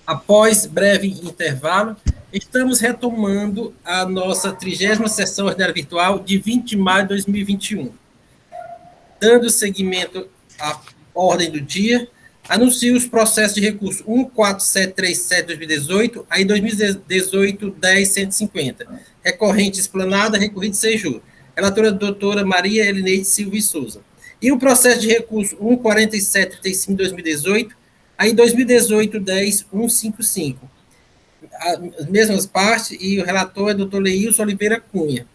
Após breve intervalo, estamos retomando a nossa 30ª sessão ordinária virtual de 20 de maio de 2021. Dando seguimento à ordem do dia, anuncio os processos de recurso 14737-2018, aí 2018-10-150. Recorrente explanada, recorrido Sejur. Relatora doutora Maria Elineide Silva e Souza. E o processo de recurso 14735-2018, aí 2018-10-155. As mesmas partes, e o relator é doutor Leilson Oliveira Cunha.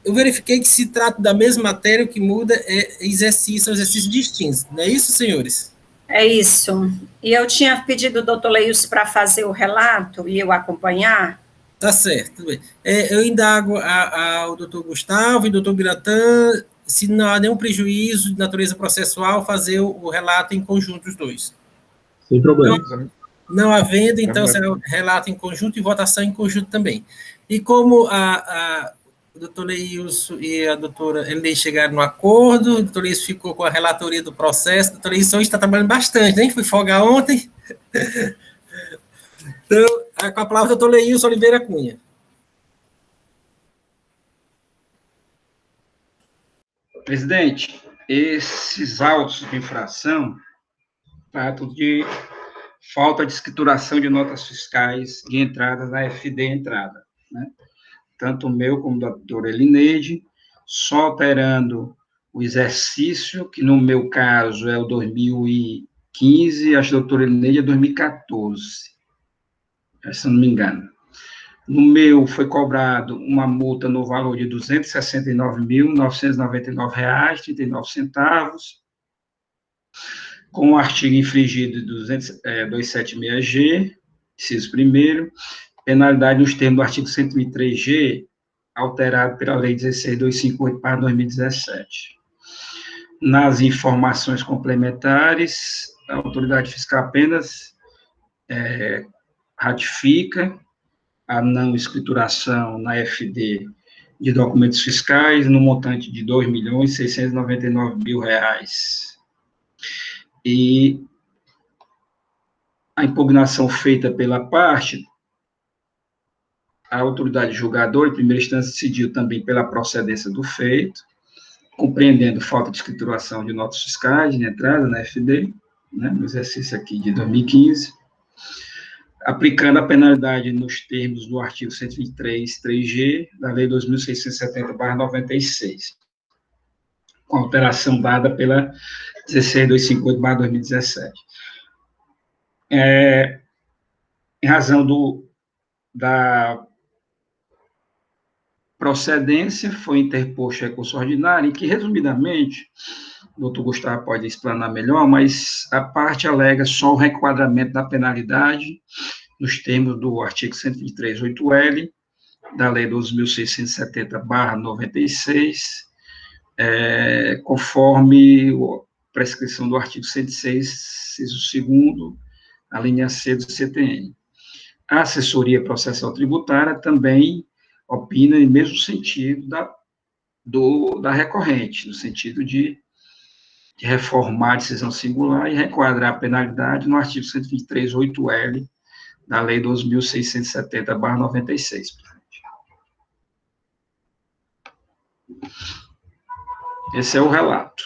Eu verifiquei que se trata da mesma matéria, o que muda é exercícios distintos. Não é isso, senhores? É isso. E eu tinha pedido ao doutor Leilson para fazer o relato e eu acompanhar. Tá certo, tudo bem. Eu indago ao doutor Gustavo e doutor Biratã, se não há nenhum prejuízo de natureza processual, fazer o relato em conjunto, os dois. Sem problema. Não havendo, então, será o relato em conjunto e votação em conjunto também. E como o doutor Leilson e a doutora Elineide chegaram no acordo, o doutor Leilson ficou com a relatoria do processo, o doutor Leilson hoje está trabalhando bastante, né? Fui folgar ontem. Então, com a palavra, o doutor Leilson Oliveira Cunha. Presidente, esses autos de infração tratam de falta de escrituração de notas fiscais de entrada na FD entrada, né? Tanto o meu como da doutora Elineide, só alterando o exercício, que no meu caso é o 2015, a doutora Elineide é 2014, se eu não me engano. No meu foi cobrado uma multa no valor de R$ 269.999,39, com o artigo infringido 276G, inciso 1º, penalidade nos termos do artigo 103G, alterado pela Lei 16.258/2017. Nas informações complementares, a autoridade fiscal apenas ratifica a não escrituração na FD de documentos fiscais no montante de R$ 2.699.000. E a impugnação feita pela parte, a autoridade julgadora, em primeira instância, decidiu também pela procedência do feito, compreendendo falta de escrituração de notas fiscais de entrada na FD, né, no exercício aqui de 2015, aplicando a penalidade nos termos do artigo 123.3G da Lei 2.670/96, com alteração dada pela 16.258/2017. Em razão da procedência, foi interposto recurso ordinário, em que, resumidamente, o doutor Gustavo pode explanar melhor, mas a parte alega só o requadramento da penalidade nos termos do artigo 123.8L da Lei 12.670/96, conforme a prescrição do artigo 106, inciso 2º, a linha C do CTN. A assessoria processual tributária também opina no mesmo sentido da recorrente, no sentido de reformar a decisão singular e requadrar a penalidade no artigo 123.8L da Lei 12.670/96. Esse é o relato.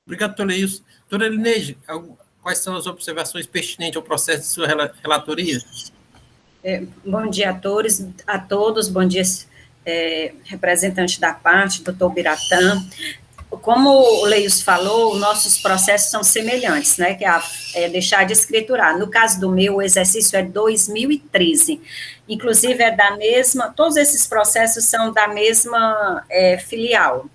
Obrigado, doutor Leilson. Doutora Elineide, quais são as observações pertinentes ao processo de sua relatoria? Bom dia a todos, bom dia, representante da parte, doutor Biratã. Como o Leilson falou, nossos processos são semelhantes, né, que é deixar de escriturar. No caso do meu, o exercício é 2013, inclusive é da mesma, todos esses processos são da mesma filial.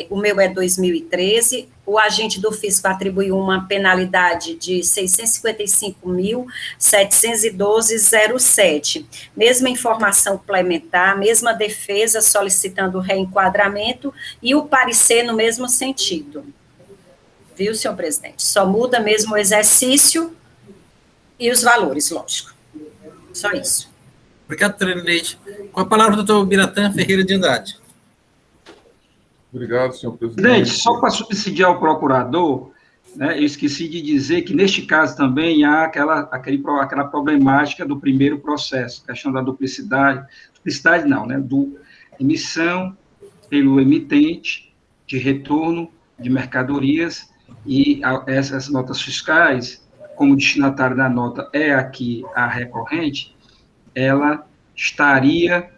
O meu é 2013, o agente do fisco atribuiu uma penalidade de R$ 655.712,07. Mesma informação complementar, mesma defesa solicitando reenquadramento e o parecer no mesmo sentido. Viu, senhor presidente? Só muda mesmo o exercício e os valores, lógico. Só isso. Obrigado, doutora Elineide. Com a palavra, doutor Biratã Ferreira de Andrade. Obrigado, senhor presidente. Presidente, só para subsidiar o procurador, né, eu esqueci de dizer que, neste caso, também há aquela problemática do primeiro processo, questão da duplicidade não, né, do emissão pelo emitente de retorno de mercadorias, e essas notas fiscais, como o destinatário da nota é aqui a recorrente, ela estaria,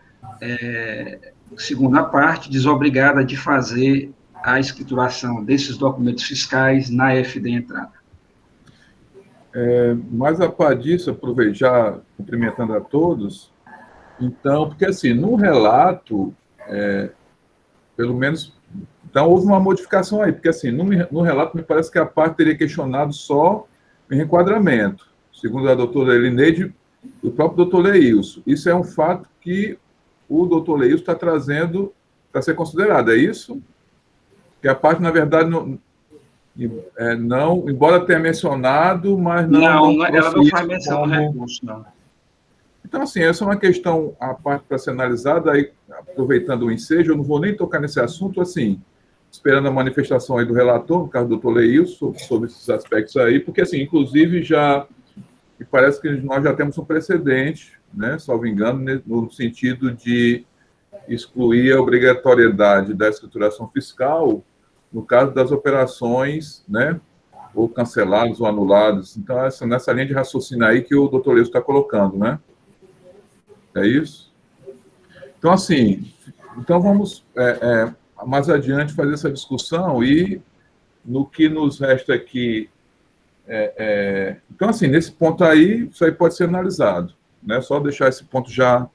segundo a parte, desobrigada de fazer a escrituração desses documentos fiscais na FD entrada. Mas, a par disso, aproveitar, cumprimentando a todos, então, porque assim, no relato, pelo menos, então houve uma modificação aí, porque assim, no relato me parece que a parte teria questionado só o reenquadramento, segundo a doutora Elineide e o próprio doutor Leilson. Isso é um fato que o doutor Leilson está trazendo para ser considerado, é isso? Que a parte, na verdade, não, embora tenha mencionado, mas não ela não faz menção no recurso, não. Então, assim, essa é uma questão, a parte para ser analisada, aí, aproveitando o ensejo, eu não vou nem tocar nesse assunto, assim, esperando a manifestação aí do relator, no caso do doutor Leilson, sobre esses aspectos aí, porque, assim, inclusive, me parece que nós já temos um precedente, né, salvo engano, no sentido de excluir a obrigatoriedade da escrituração fiscal no caso das operações, né, ou canceladas ou anuladas. Então, nessa linha de raciocínio aí que o doutor Leilson está colocando, né? É isso? Então, assim, vamos mais adiante fazer essa discussão e no que nos resta aqui... Então, assim, nesse ponto aí, isso aí pode ser analisado, né? Só deixar esse ponto já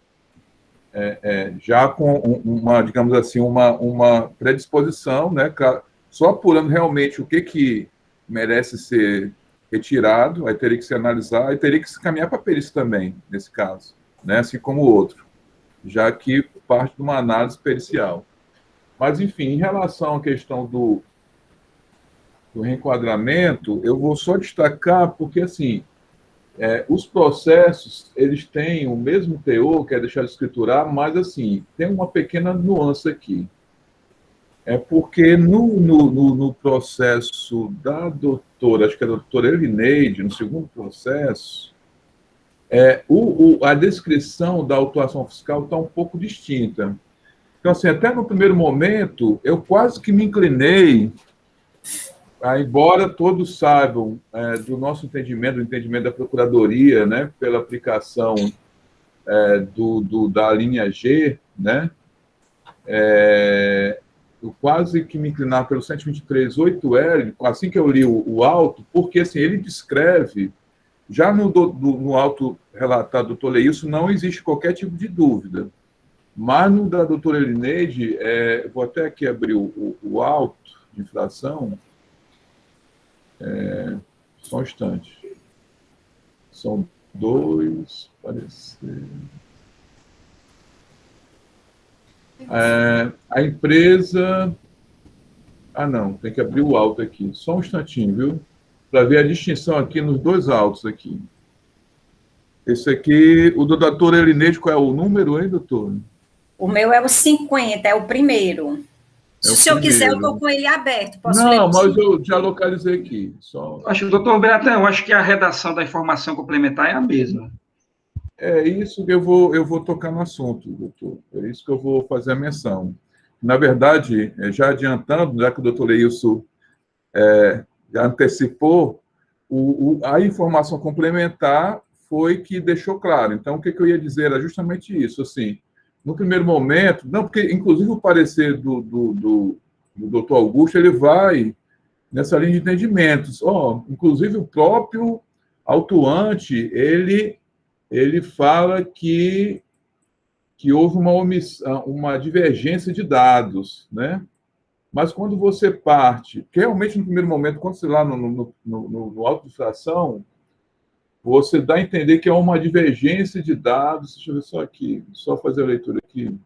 com uma, digamos assim, uma predisposição, né? Só apurando realmente o que merece ser retirado, aí teria que se analisar, aí teria que se caminhar para a perícia também, nesse caso, né? Assim como o outro, já que parte de uma análise pericial. Mas, enfim, em relação à questão do reenquadramento, eu vou só destacar, porque, assim, os processos, eles têm o mesmo teor, que é deixar de escriturar, mas, assim, tem uma pequena nuance aqui. Porque no processo da doutora, acho que é a doutora Elineide, no segundo processo, a descrição da autuação fiscal está um pouco distinta. Então, assim, até no primeiro momento, eu quase que me inclinei, embora todos saibam do nosso entendimento, do entendimento da Procuradoria, né, pela aplicação da linha G, né, eu quase que me inclinar pelo 123.8L, assim que eu li o auto, porque assim, ele descreve, já no auto relatado do doutor Leilson, não existe qualquer tipo de dúvida. Mas no da doutora Elineide, vou até aqui abrir o auto de infração, só um instante. São dois, parecer... a empresa... não, tem que abrir o auto aqui. Só um instantinho, viu? Para ver a distinção aqui nos dois autos aqui. Esse aqui, o do doutor Elineide, qual é o número, hein, doutor? O meu é o 50, é o primeiro. Se o senhor quiser, eu estou com ele aberto. Posso ler? Não, mas eu já localizei aqui. Acho que, doutor Beatão, eu acho que a redação da informação complementar é a mesma. É isso que eu vou tocar no assunto, doutor. É isso que eu vou fazer a menção. Na verdade, já adiantando, já que o doutor Leilson já antecipou, a informação complementar foi que deixou claro. Então, o que eu ia dizer era justamente isso. Assim, no primeiro momento, não, porque, inclusive, o parecer do doutor Augusto, ele vai nessa linha de entendimentos. Inclusive, o próprio autuante, ele fala que houve uma divergência de dados, né? Mas quando você parte, que realmente no primeiro momento, quando você lá no auto de infração, você dá a entender que é uma divergência de dados. Deixa eu ver só aqui, só fazer a leitura aqui.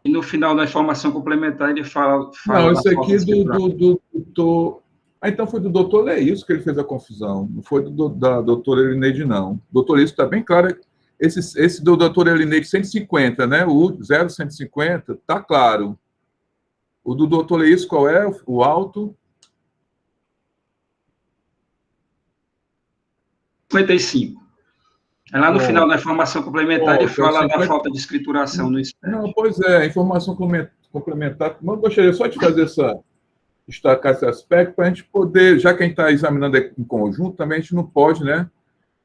E no final da informação complementar, ele fala não, isso aqui do doutor... então foi do doutor Leilson que ele fez a confusão, não foi da doutora Elineide, não. O doutor Leilson está bem claro esse do doutor Elinei, 150, né? O 0,150, está claro. O do doutor Leís, qual é o alto? 55. É lá no final da informação complementar, ele fala da falta de escrituração no SPED. Não, pois é, a informação complementar. Mas eu gostaria só de fazer destacar esse aspecto para a gente poder, já que a gente está examinando em conjunto, também a gente não pode, né,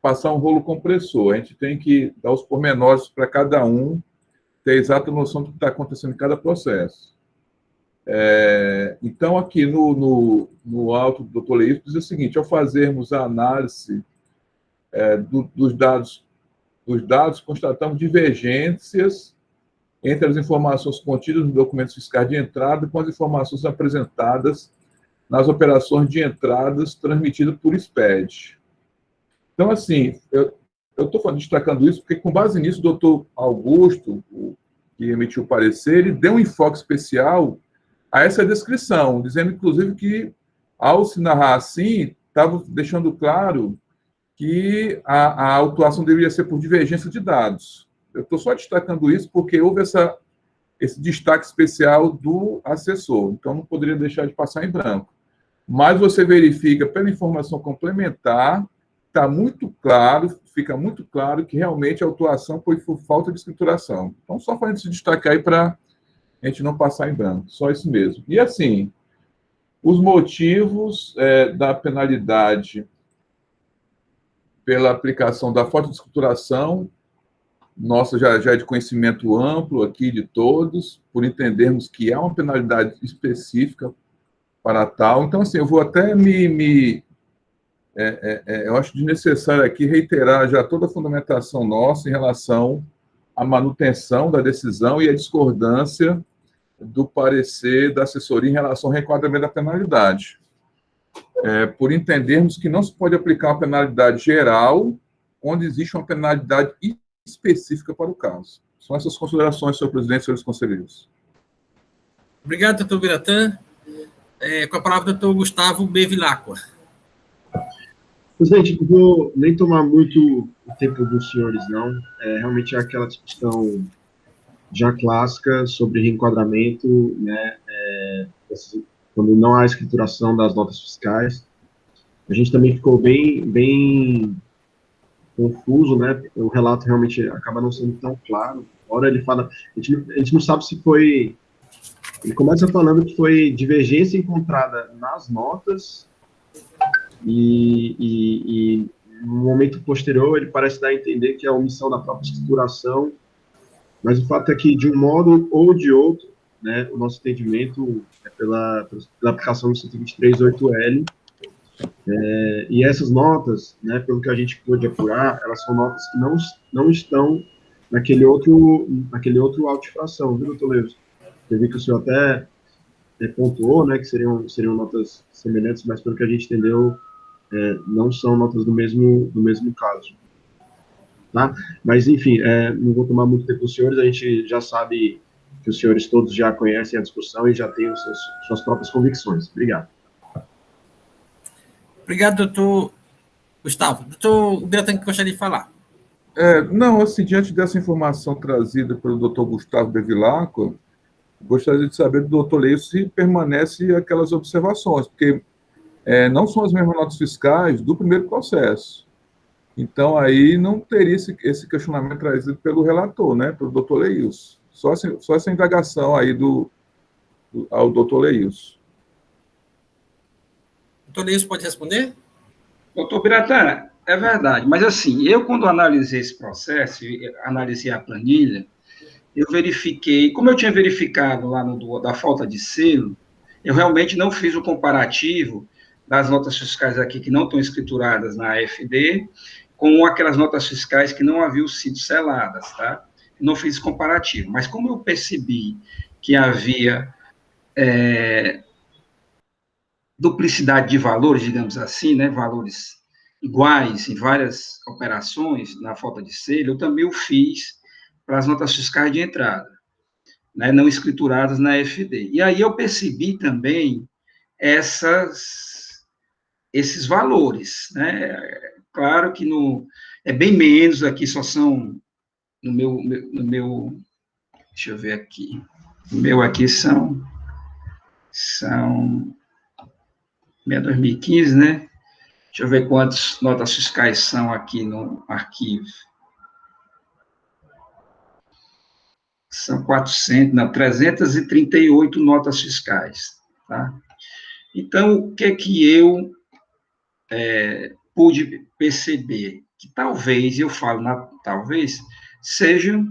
passar um rolo compressor. A gente tem que dar os pormenores para cada um ter a exata noção do que está acontecendo em cada processo. Então, aqui no auto do doutor Leís, diz o seguinte: ao fazermos a análise dos dados, constatamos divergências entre as informações contidas nos documentos fiscais de entrada com as informações apresentadas nas operações de entradas transmitidas por SPED. Então, assim, eu estou destacando isso porque, com base nisso, o doutor Augusto, que emitiu o parecer, ele deu um enfoque especial a essa descrição, dizendo, inclusive, que, ao se narrar assim, estava deixando claro que a autuação deveria ser por divergência de dados. Eu estou só destacando isso porque houve esse destaque especial do assessor, então não poderia deixar de passar em branco. Mas você verifica, pela informação complementar, está muito claro, fica muito claro que realmente a autuação foi por falta de escrituração. Então, só para a gente se destacar aí para a gente não passar em branco, só isso mesmo. E assim, os motivos da penalidade pela aplicação da falta de escrituração, nossa, já é de conhecimento amplo aqui de todos, por entendermos que há uma penalidade específica para tal. Então, assim, eu vou até eu acho desnecessário aqui reiterar já toda a fundamentação nossa em relação à manutenção da decisão e à discordância do parecer da assessoria em relação ao requadramento da penalidade. Por entendermos que não se pode aplicar uma penalidade geral onde existe uma penalidade específica para o caso. São essas considerações, senhor presidente e senhores conselheiros. Obrigado, doutor Biratã. Com a palavra, doutor Gustavo Bevilacqua. Presidente, não vou nem tomar muito o tempo dos senhores, não. Realmente é aquela discussão já clássica sobre reenquadramento, né, quando não há escrituração das notas fiscais. A gente também ficou bem confuso, né? O relato realmente acaba não sendo tão claro. Ora ele fala, a gente não sabe se foi. Ele começa falando que foi divergência encontrada nas notas e no momento posterior ele parece dar a entender que é a omissão da própria escrituração, mas o fato é que, de um modo ou de outro, né, o nosso entendimento é pela aplicação do 123.8L, e essas notas, né, pelo que a gente pôde apurar, elas são notas que não estão naquele outro auto de infração, viu, doutor Leus? Eu vi que o senhor até pontuou, né, que seriam notas semelhantes, mas pelo que a gente entendeu, não são notas do mesmo caso. Tá? Mas, enfim, não vou tomar muito tempo dos senhores, a gente já sabe que os senhores todos já conhecem a discussão e já têm suas próprias convicções. Obrigado. Obrigado, doutor Gustavo. Doutor Biratã, que gostaria de falar? Não, assim, diante dessa informação trazida pelo doutor Gustavo Bevilacqua, gostaria de saber do doutor Leis se permanece aquelas observações, porque não são as mesmas notas fiscais do primeiro processo. Então, aí não teria esse questionamento trazido pelo relator, né, pelo doutor Leils. Só essa indagação aí ao doutor Leils. Doutor Leils pode responder? Doutor Biratã, é verdade, mas assim, eu quando analisei esse processo, analisei a planilha, eu verifiquei, como eu tinha verificado lá da falta de selo, eu realmente não fiz o comparativo das notas fiscais aqui que não estão escrituradas na AFD, com aquelas notas fiscais que não haviam sido seladas, tá? Não fiz comparativo, mas como eu percebi que havia duplicidade de valores, digamos assim, né, valores iguais em várias operações, na falta de selo, eu também o fiz para as notas fiscais de entrada, né, não escrituradas na FD. E aí eu percebi também esses valores, né? Claro que é bem menos, aqui só são deixa eu ver aqui, o meu aqui são 2015, né? Deixa eu ver quantas notas fiscais são aqui no arquivo. São 338 notas fiscais, tá? Então, o que é que eu pude perceber? Que talvez, talvez, sejam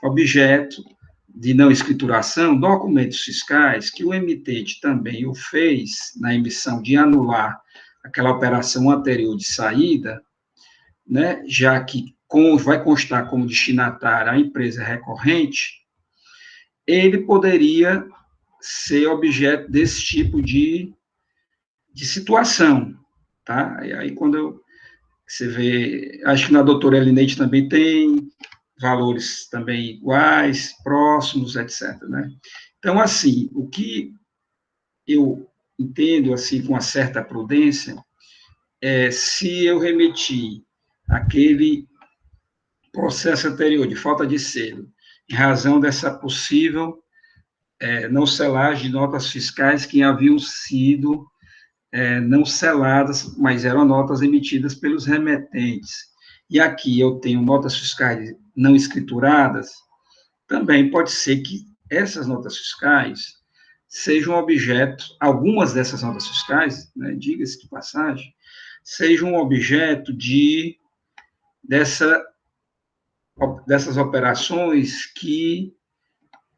objeto de não escrituração, documentos fiscais que o emitente também o fez na emissão de anular aquela operação anterior de saída, né, já que vai constar como destinatária a empresa recorrente, ele poderia ser objeto desse tipo de situação, tá? E aí, quando você vê, acho que na doutora Elineide também tem valores também iguais, próximos, etc., né? Então, assim, o que eu entendo, assim, com uma certa prudência, se eu remeter aquele processo anterior de falta de selo, em razão dessa possível não selagem de notas fiscais que haviam sido não seladas, mas eram notas emitidas pelos remetentes, e aqui eu tenho notas fiscais não escrituradas, também pode ser que essas notas fiscais sejam objeto, algumas dessas notas fiscais, né, diga-se de passagem, sejam objeto dessas operações que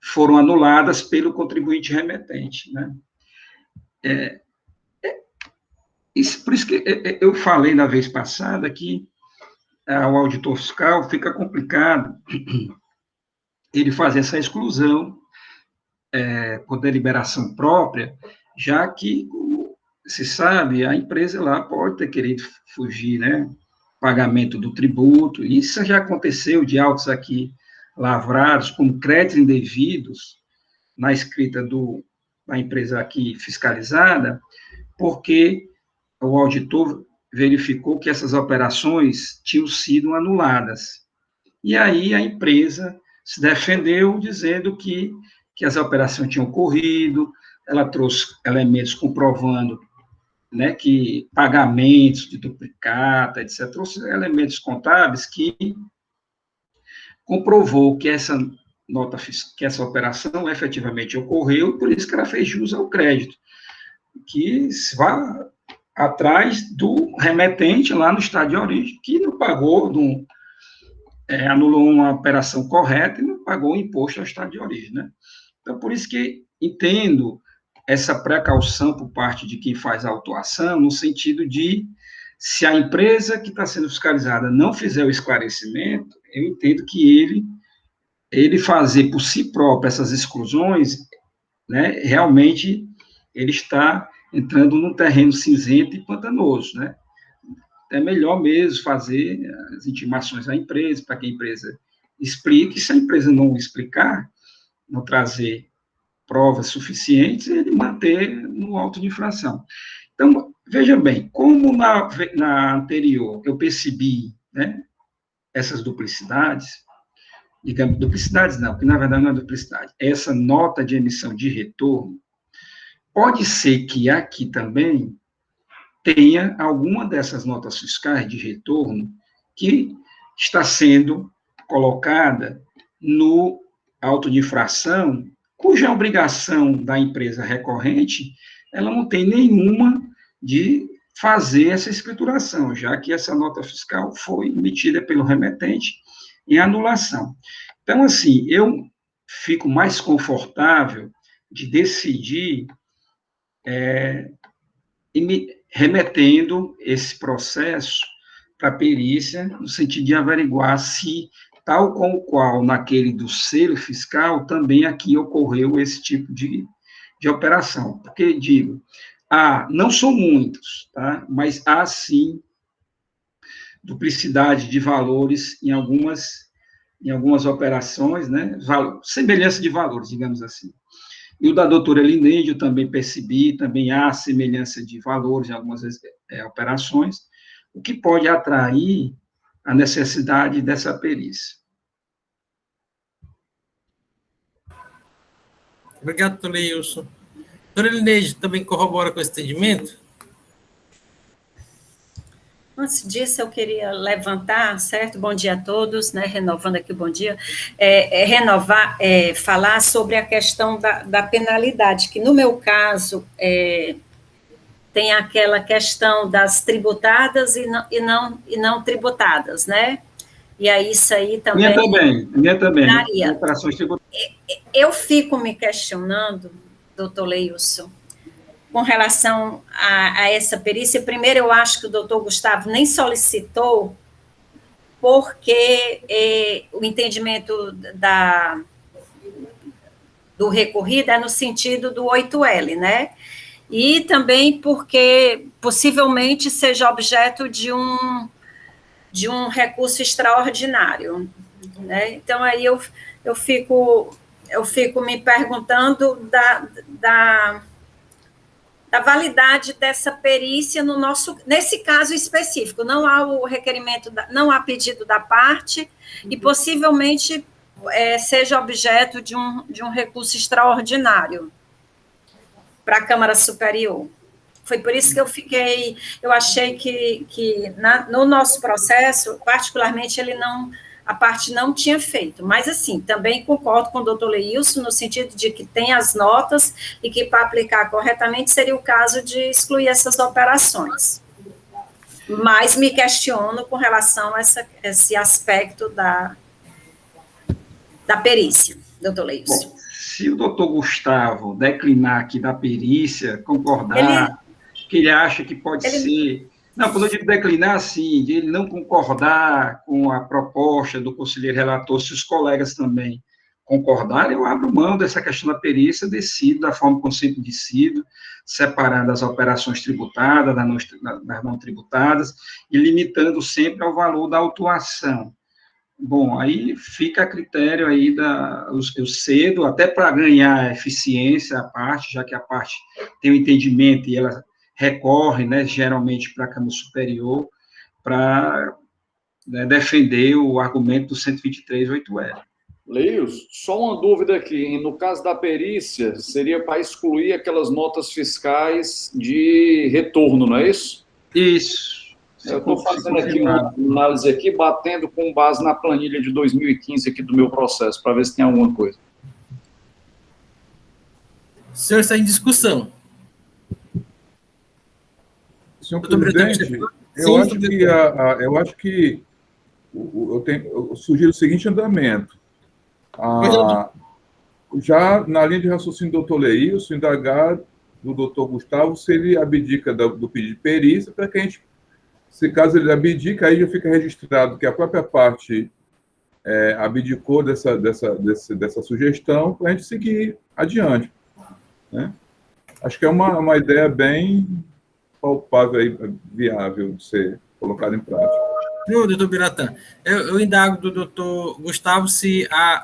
foram anuladas pelo contribuinte remetente, né? Por isso que eu falei na vez passada que ao auditor fiscal fica complicado ele fazer essa exclusão por deliberação própria, já que, como se sabe, a empresa lá pode ter querido fugir, né, pagamento do tributo, e isso já aconteceu de autos aqui lavrados com créditos indevidos na escrita da empresa aqui fiscalizada, porque o auditor verificou que essas operações tinham sido anuladas. E aí a empresa se defendeu dizendo que as operações tinham ocorrido, ela trouxe elementos comprovando, né, que pagamentos de duplicata, etc., trouxe elementos contábeis que comprovou que essa operação efetivamente ocorreu, por isso que ela fez jus ao crédito, que se vá atrás do remetente lá no estado de origem, que não pagou, anulou uma operação correta e não pagou o imposto ao estado de origem, né? Então, por isso que entendo essa precaução por parte de quem faz a autuação, no sentido de, se a empresa que está sendo fiscalizada não fizer o esclarecimento, eu entendo que ele fazer por si próprio essas exclusões, né, realmente ele está entrando num terreno cinzento e pantanoso, né? É melhor mesmo fazer as intimações à empresa, para que a empresa explique, e se a empresa não explicar, não trazer provas suficientes, ele manter no auto de infração. Então, veja bem, como na anterior eu percebi, né, essas duplicidades, digamos, duplicidades não, porque na verdade não é duplicidade, essa nota de emissão de retorno, pode ser que aqui também tenha alguma dessas notas fiscais de retorno que está sendo colocada no auto de infração, cuja obrigação da empresa recorrente, ela não tem nenhuma de fazer essa escrituração, já que essa nota fiscal foi emitida pelo remetente em anulação. Então, assim, eu fico mais confortável de decidir remetendo esse processo para a perícia, no sentido de averiguar se, tal como o qual naquele do selo fiscal, também aqui ocorreu esse tipo de operação. Porque, digo, não são muitos, tá? Mas há, sim, duplicidade de valores em algumas operações, né? Semelhança de valores, digamos assim. E o da doutora Elineide eu também percebi, também há semelhança de valores em algumas operações, o que pode atrair a necessidade dessa perícia. Obrigado, doutor Leilson. Doutora Elineide, também corrobora com esse entendimento? Antes disso, eu queria levantar, certo? Bom dia a todos, né? Renovando aqui o bom dia. Falar sobre a questão da penalidade, que no meu caso tem aquela questão das tributadas e não tributadas, né? E aí isso aí também... Minha também. Operações tributárias. Eu fico me questionando, doutor Leilson, com relação a essa perícia. Primeiro, eu acho que o doutor Gustavo nem solicitou, porque o entendimento do recorrido é no sentido do 8L, né? E também porque possivelmente seja objeto de um recurso extraordinário, né? Então, aí eu fico me perguntando da validade dessa perícia nesse caso específico. Não há o requerimento, não há pedido da parte e possivelmente seja objeto de um recurso extraordinário para a Câmara Superior. Foi por isso que eu achei que no nosso processo, particularmente, a parte não tinha feito, mas, assim, também concordo com o doutor Leilson, no sentido de que tem as notas e que, para aplicar corretamente, seria o caso de excluir essas operações. Mas me questiono com relação a esse aspecto da perícia, doutor Leilson. Bom, se o doutor Gustavo declinar aqui da perícia, concordar, que ele acha que pode ser... Não, quando eu digo declinar, assim, de ele não concordar com a proposta do conselheiro relator, se os colegas também concordarem, eu abro mão dessa questão da perícia, decido da forma como sempre decido, separando as operações tributadas das não tributadas e limitando sempre ao valor da autuação. Bom, aí fica a critério aí eu cedo, até para ganhar eficiência a parte, já que a parte tem o entendimento e ela recorre, né, geralmente para a Câmara Superior, para defender o argumento do 123.8L. Leilson, só uma dúvida aqui. No caso da perícia, seria para excluir aquelas notas fiscais de retorno, não é isso? Isso. Eu estou fazendo aqui uma análise aqui, batendo com base na planilha de 2015 aqui do meu processo, para ver se tem alguma coisa. O senhor está em discussão. Senhor presidente, eu acho que eu sugiro o seguinte andamento. Já na linha de raciocínio do doutor Leilson, indagar do doutor Gustavo se ele abdica do pedido de perícia, para que a gente, se caso ele abdica, aí já fica registrado que a própria parte abdicou dessa sugestão, para a gente seguir adiante, né? Acho que é uma ideia bem palpável e viável de ser colocada em prática. Não, doutor Biratã, eu indago do doutor Gustavo se a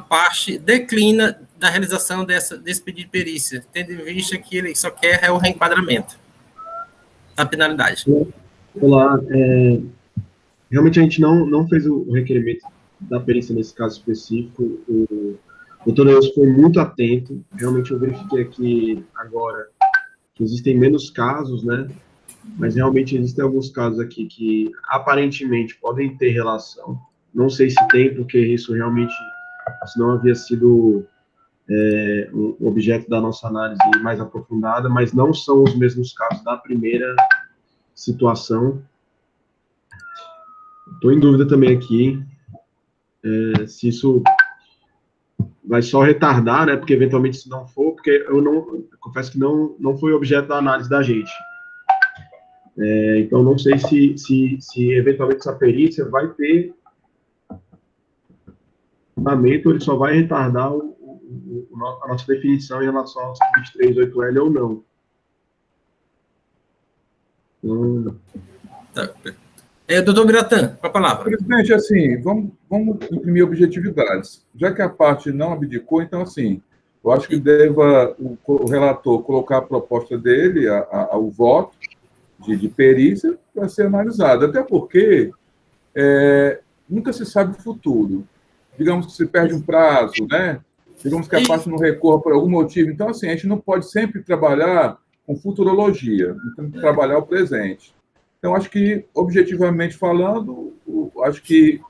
parte declina da realização desse pedido de perícia, tendo em vista que ele só quer o reenquadramento da penalidade. Olá, realmente a gente não fez o requerimento da perícia nesse caso específico. O doutor Leilson foi muito atento, realmente eu verifiquei aqui agora que existem menos casos, né? Mas realmente existem alguns casos aqui que aparentemente podem ter relação. Não sei se tem, porque isso realmente, se não havia sido um objeto da nossa análise mais aprofundada, mas não são os mesmos casos da primeira situação. Estou em dúvida também aqui se isso vai só retardar, né? Porque eventualmente se não for, porque eu confesso que não foi objeto da análise da gente. Então não sei se eventualmente essa perícia vai ter fundamento, ou ele só vai retardar a nossa definição em relação ao 123.8L ou não. Doutor Biratã, com a palavra. Presidente, assim, vamos imprimir objetividades. Já que a parte não abdicou, então, assim, eu acho que deva o relator colocar a proposta dele ao voto de perícia para ser analisada. Até porque nunca se sabe o futuro. Digamos que se perde um prazo, né? digamos que a parte não recorra por algum motivo. Então, assim, a gente não pode sempre trabalhar com futurologia, tem que trabalhar o presente. Então, acho que, objetivamente falando, acho que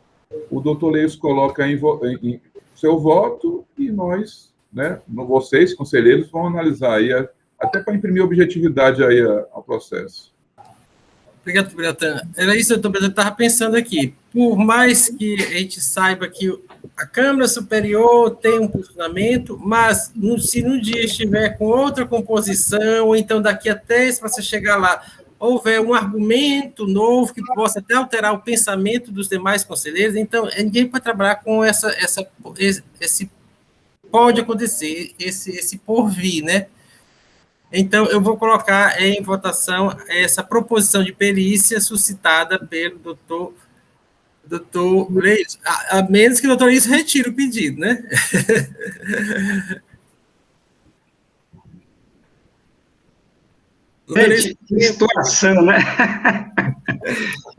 o doutor Leis coloca em seu voto e nós, né, vocês, conselheiros, vão analisar aí, até para imprimir objetividade aí ao processo. Obrigado, Biratã. Era isso que eu estava pensando aqui. Por mais que a gente saiba que a Câmara Superior tem um posicionamento, mas se no dia estiver com outra composição, ou então daqui até, se você chegar lá, houver um argumento novo que possa até alterar o pensamento dos demais conselheiros, então ninguém pode trabalhar com esse pode acontecer, esse porvir, né? Então, eu vou colocar em votação essa proposição de perícia suscitada pelo doutor Leis, a menos que o doutor Leis retire o pedido, né? Gente, que situação, né?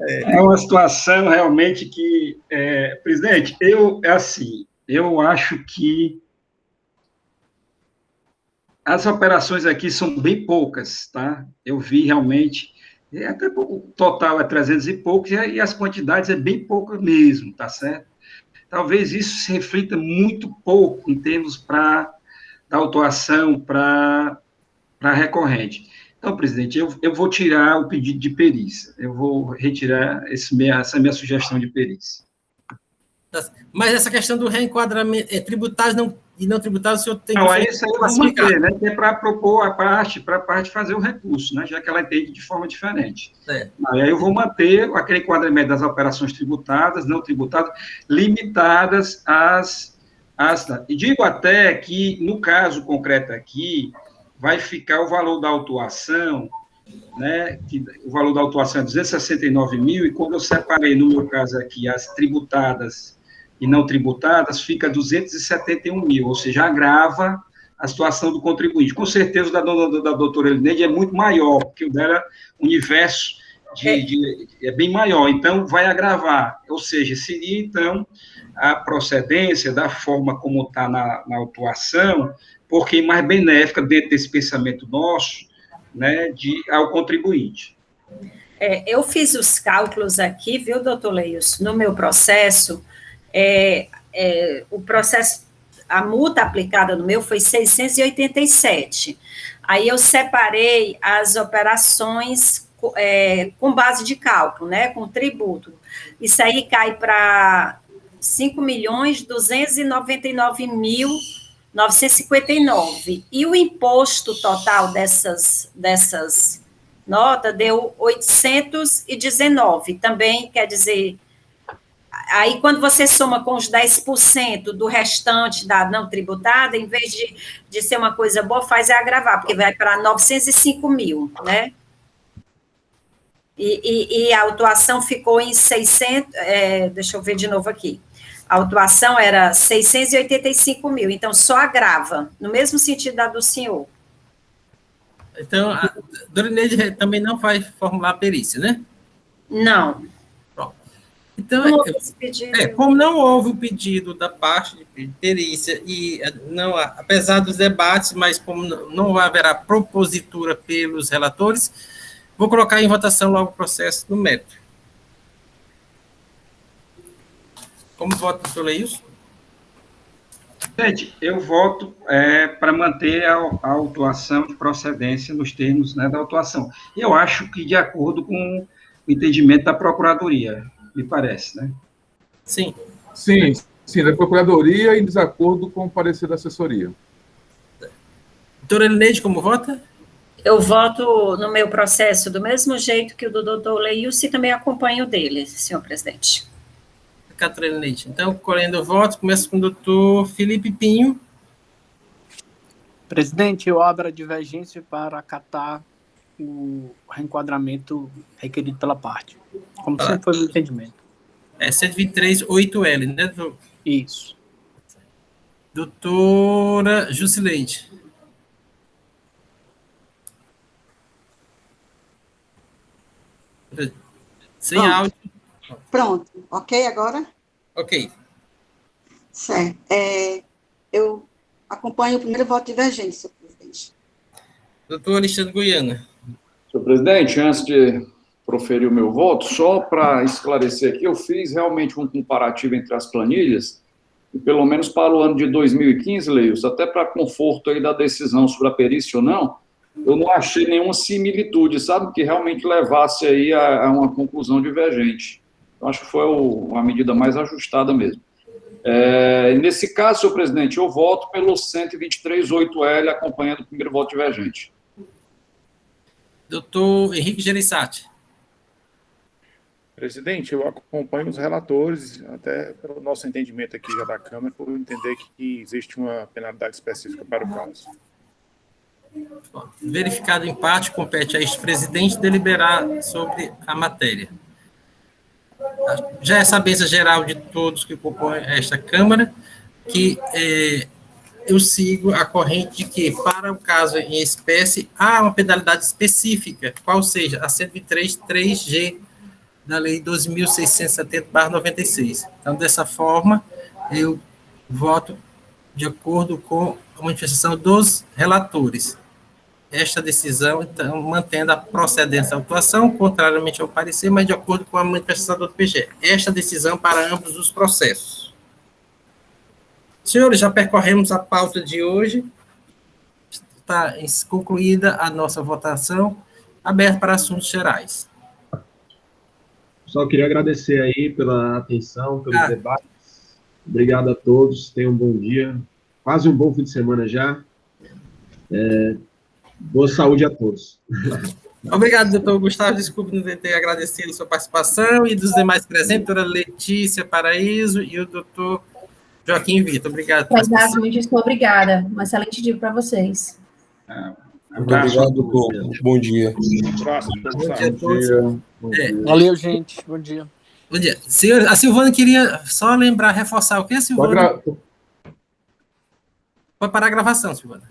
É uma situação realmente que, presidente, eu acho que as operações aqui são bem poucas, tá? Eu vi realmente, até o total é 300 e poucos, e as quantidades é bem pouca mesmo, tá certo? Talvez isso se reflita muito pouco em termos da autuação para recorrente. Então, presidente, eu vou tirar o pedido de perícia, eu vou retirar essa minha sugestão de perícia. Mas essa questão do reenquadramento, tributários e não tributários, o senhor tem que... Não, aí isso aí eu vou manter, né? Que é para propor para a parte fazer o recurso, né? Já que ela entende de forma diferente. Aí eu vou manter aquele enquadramento das operações tributadas, não tributadas, limitadas às... E digo até que, no caso concreto aqui, vai ficar o valor da autuação, né? Que o valor da autuação é 269 mil, e quando eu separei, no meu caso aqui, as tributadas e não tributadas, fica 271 mil, ou seja, agrava a situação do contribuinte. Com certeza, o da doutora Elineide é muito maior, porque o dela, o universo é bem maior, então vai agravar, ou seja, seria, então, a procedência da forma como está na autuação, porque mais benéfica dentro desse pensamento nosso, né, ao contribuinte. Eu fiz os cálculos aqui, viu, doutor Leios, no meu processo, o processo, a multa aplicada no meu foi 687. Aí eu separei as operações com base de cálculo, né, com tributo. Isso aí cai para 5.299.959. E o imposto total dessas notas deu 819. Também quer dizer... Aí, quando você soma com os 10% do restante da não tributada, em vez de ser uma coisa boa, faz agravar, porque vai para 905 mil, né? E a autuação ficou em 600... deixa eu ver de novo aqui. A autuação era 685 mil, então só agrava, no mesmo sentido da do senhor. Então, a doutora Elineide também não vai formular a perícia, né? Não. Então, como não houve o pedido da parte de perícia, e não, apesar dos debates, mas como não haverá propositura pelos relatores, vou colocar em votação logo o processo no mérito. Como vota, doutor Leils? Gente, eu voto para manter a autuação de procedência nos termos, né, da autuação. E eu acho que de acordo com o entendimento da Procuradoria, me parece, né? Sim. Sim, da Procuradoria em desacordo com o parecer da assessoria. Doutora Elineide, como vota? Eu voto no meu processo do mesmo jeito que o do doutor Leils e também acompanho dele, senhor presidente. Doutora Elineide. Então, colhendo o voto, começa com o doutor Felipe Pinho. Presidente, eu abro a divergência para acatar o reenquadramento requerido pela parte. Como sempre foi o entendimento. 123.8L, né, doutor? Isso. Doutora Jusileide. Sem Pronto. áudio. Pronto. Ok agora? Ok. Certo. Eu acompanho o primeiro voto divergente, senhor presidente. Doutor Alexandre Goiânia. Senhor presidente, antes de proferir o meu voto, só para esclarecer aqui, eu fiz realmente um comparativo entre as planilhas, e pelo menos para o ano de 2015, Leils, até para conforto aí da decisão sobre a perícia ou não, eu não achei nenhuma similitude, sabe, que realmente levasse aí a uma conclusão divergente. Eu acho que foi uma medida mais ajustada mesmo. Nesse caso, senhor presidente, eu voto pelo 123.8L, acompanhando o primeiro voto divergente. Doutor Henrique Gereissati. Presidente, eu acompanho os relatores, até pelo nosso entendimento aqui já da Câmara, por entender que existe uma penalidade específica para o caso. Verificado o empate, compete a ex-presidente deliberar sobre a matéria. Já é sabência geral de todos que compõem esta Câmara, que eu sigo a corrente de que, para o caso em espécie, há uma penalidade específica, qual seja a 103.3G da Lei 2.670/96. Então, dessa forma, eu voto de acordo com a manifestação dos relatores. Esta decisão, então, mantendo a procedência da autuação, contrariamente ao parecer, mas de acordo com a manifestação do PGE. Esta decisão para ambos os processos. Senhores, já percorremos a pauta de hoje. Está concluída a nossa votação, aberta para assuntos gerais. Só queria agradecer aí pela atenção, pelos debates. Obrigado a todos, tenham um bom dia. Quase um bom fim de semana já. Boa saúde a todos. Obrigado, doutor Gustavo. Desculpe não ter agradecido a sua participação e dos demais presentes, doutora Letícia Paraíso e o doutor Joaquim Vitor. Obrigado. Obrigada. Um excelente dia para vocês. Muito obrigado, doutor. Bom dia. Bom dia a todos. Valeu, gente. Bom dia. Bom dia. Senhor, a Silvana queria só lembrar, reforçar o que, Silvana? Pode parar a gravação, Silvana.